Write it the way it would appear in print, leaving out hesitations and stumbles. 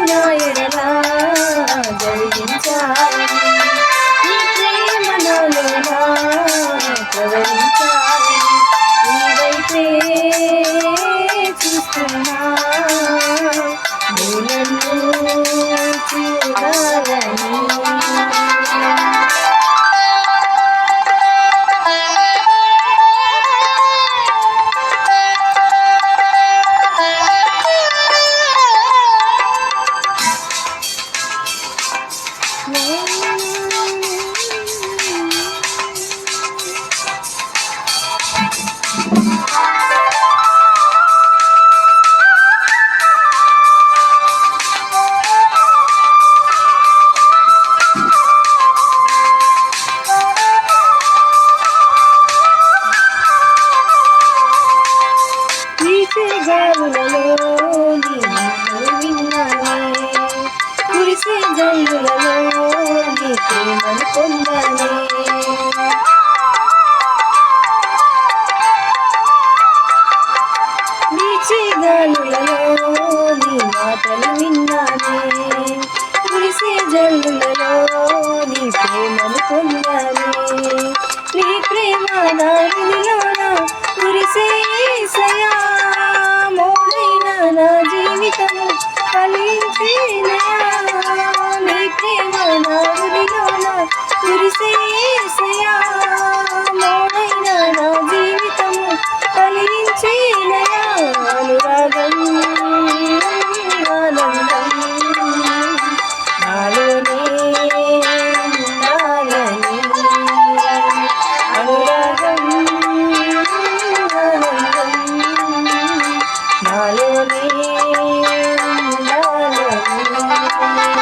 నా ఎడలా జరిగించాలని నీ ప్రేమ నాలోనా ప్రవహించాలని నీ వైపే చూస్తున్నా నువ్వు నన్ను చూడాలని గాలులలో నీ మాటలు విన్నానే కురిసే జల్లులలో నీ ప్రేమను పొందానే వీచే గాలులలో నీ మాటలు విన్నానే కురిసే జల్లులలో నీ ప్రేమను పొందానే నీ ప్రేమ నా విధిలోన కురిసే యేసయ్యా నా జీవితము ఫలించేనయా నీ ప్రేమ నా హృదయమున కురిసే యేసయ్యా మోడైన నా జీవితము ఫలించేనయా అనురాగం ఆనందం నాలోనే ఉండాలని అనురాగం ఆనందం నాలోనే